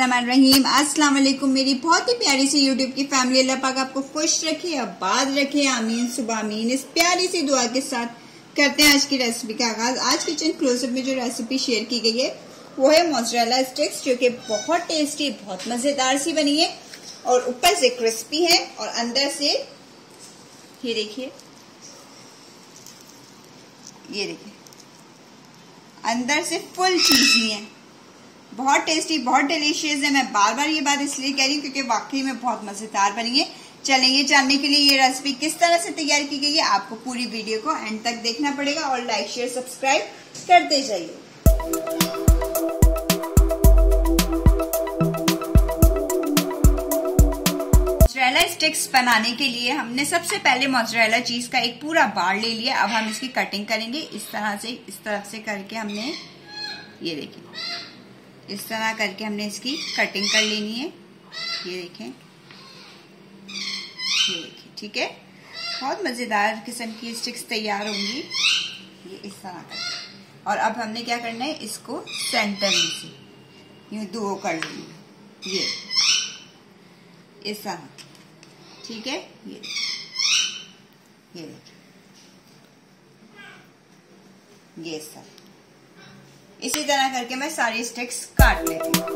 बिस्मिल्लाहिर्रहमानिर्रहीम। अस्सलाम वालेकुम मेरी बहुत ही प्यारी सी यूट्यूब की फैमिली। अल्लाह पाक आपको खुश रखे, आबाद रखे, आमीन सुबह आमीन। इस प्यारी सी दुआ के साथ करते हैं आज की रेसिपी का आगाज। आज किचन क्लोजअप में जो रेसिपी शेयर की गई है वो है मोज़रेला स्टिक्स, जो कि बहुत टेस्टी, बहुत मजेदार सी बनी है और ऊपर से क्रिस्पी है और अंदर से ये देखिए, अंदर से फुल चीजी है। बहुत टेस्टी, बहुत डिलीशियस है। मैं बार बार ये बात इसलिए कह रही हूँ क्योंकि वाकई में बहुत मजेदार बनी है। चलेंगे जानने के लिए ये रेसिपी किस तरह से तैयार की गई है, आपको पूरी वीडियो को एंड तक देखना पड़ेगा और लाइक शेयर सब्सक्राइब करते जाइए। मोज़रेला स्टिक्स बनाने के लिए हमने सबसे पहले मोज़रेला चीज का एक पूरा बार ले लिया। अब हम इसकी कटिंग करेंगे इस तरह से, इस तरफ से करके हमने ये देखिए, इस तरह करके हमने इसकी कटिंग कर लेनी है। ये देखें, ठीक है। बहुत मजेदार किस्म की स्टिक्स तैयार होंगी ये इस तरह करके। और अब हमने क्या करना है, इसको सेंटर में से यूं दो कर लेंगे, ये इस तरह, ठीक है। ये देखिए, ये इस तरह, इसी तरह करके मैं सारी स्टिक्स काट लेती हूँ।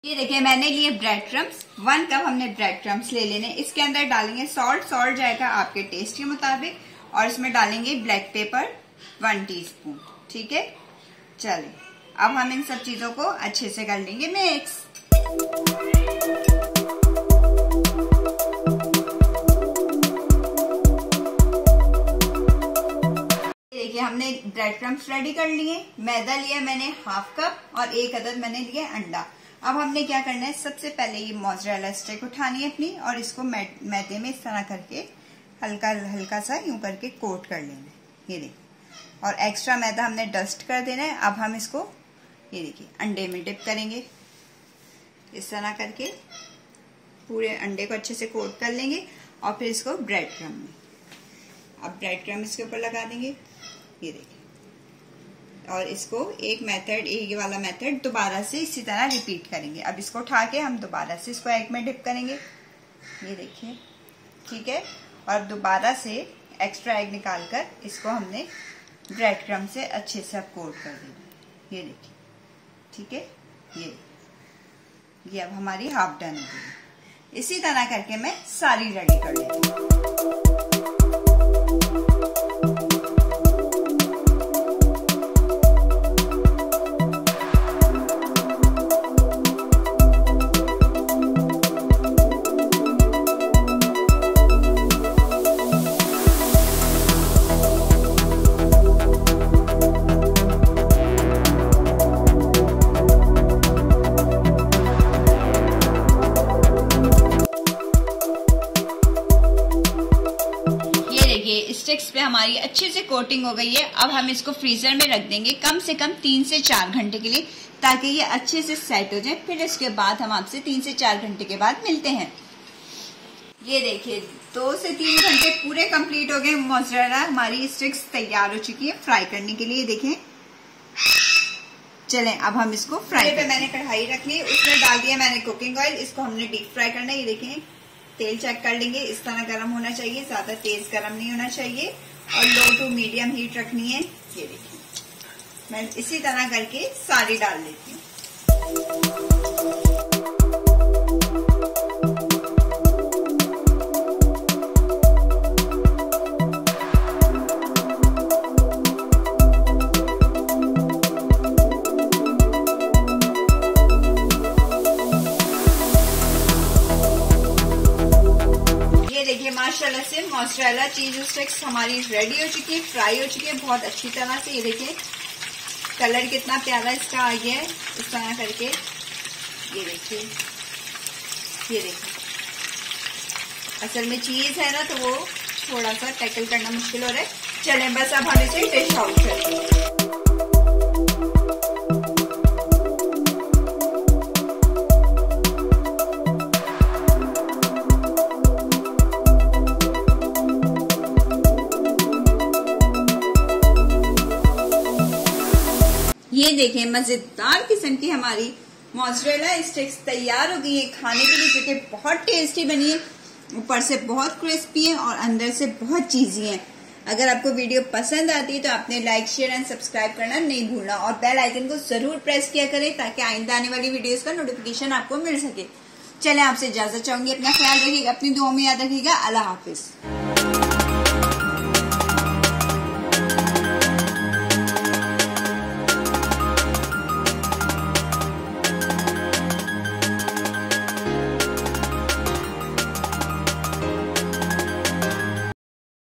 ये देखिए, मैंने लिए ब्रेड क्रम्स, 1 कप हमने ब्रेड क्रम्स ले लेने। इसके अंदर डालेंगे सॉल्ट जाएगा आपके टेस्ट के मुताबिक, और इसमें डालेंगे ब्लैक पेपर 1 टीस्पून, ठीक है। चलिए अब हम इन सब चीजों को अच्छे से कर लेंगे मिक्स। देखिए, हमने ब्रेड क्रम्स रेडी कर लिए। मैदा लिया मैंने 1/2 कप और 1 अदद मैंने लिया अंडा। अब हमने क्या करना है, सबसे पहले ये मोज़रेला स्टिक उठानी है अपनी और इसको मैदे में इस तरह करके हल्का सा यूं करके कोट कर लेना है। ये देखिए, और एक्स्ट्रा मैदा हमने डस्ट कर देना है। अब हम इसको ये देखिए अंडे में डिप करेंगे, इस तरह करके पूरे अंडे को अच्छे से कोट कर लेंगे और फिर इसको ब्रेड क्रम में, अब ब्रेड क्रम इसके ऊपर लगा देंगे। ये देखिए, और इसको ये वाला मेथड दोबारा से इसी तरह रिपीट करेंगे। अब इसको उठा के हम दोबारा से इसको एग में डिप करेंगे, ये देखिए, ठीक है। और दोबारा से एक्स्ट्रा एग निकालकर इसको हमने ब्रेड क्रम से अच्छे से अब कोट कर देना, ये देखिए, ठीक है। ये अब हमारी हाफ डन हो गई। इसी तरह करके मैं सारी रेडी कर लेती हूँ। स्टिक्स पे हमारी अच्छे से कोटिंग हो गई है। अब हम इसको फ्रीजर में रख देंगे कम से कम 3 से 4 घंटे के लिए, ताकि ये अच्छे से सेट हो जाए। फिर इसके बाद हम आपसे 3 से 4 घंटे के बाद मिलते हैं। ये देखिए, 2 से 3 घंटे पूरे कंप्लीट हो गए। मोज़रेला हमारी स्टिक्स तैयार हो चुकी है फ्राई करने के लिए। देखें, चलें अब हम इसको फ्राई पे मैंने कढ़ाई रख ली, उसमें डाल दिया मैंने कुकिंग ऑयल। इसको हमने डीप फ्राई करना है। ये देखें, तेल चेक कर लेंगे, इस तरह गर्म होना चाहिए, ज्यादा तेज गर्म नहीं होना चाहिए और लो टू मीडियम हीट रखनी है। ये देखिए, मैं इसी तरह करके सारी डाल लेती हूँ। माशाल्लाह से मोज़रेला चीज स्टिक्स हमारी रेडी हो चुकी है, फ्राई हो चुकी है बहुत अच्छी तरह से। ये देखिए, कलर कितना प्यारा इसका आ गया है इस तरह करके। ये देखिए, असल में चीज है ना, तो वो थोड़ा सा टैकल करना मुश्किल हो रहा है। चलें बस अब हम इसे डिश आउट करते हैं। ये देखें मजेदार किस्म की हमारी मोज़रेला स्टिक्स तैयार हो गई है खाने के लिए, जो कि बहुत टेस्टी बनी है। ऊपर से बहुत क्रिस्पी है और अंदर से बहुत चीजी है। अगर आपको वीडियो पसंद आती है तो आपने लाइक शेयर एंड सब्सक्राइब करना नहीं भूलना और बेल आइकन को जरूर प्रेस किया करें ताकि आइंदा आने वाली वीडियोस का नोटिफिकेशन आपको मिल सके। चलें, आपसे इजाजत चाहूंगी। अपना ख्याल रखिएगा, अपनी दुआ में याद रखिएगा। अल्लाह हाफिज।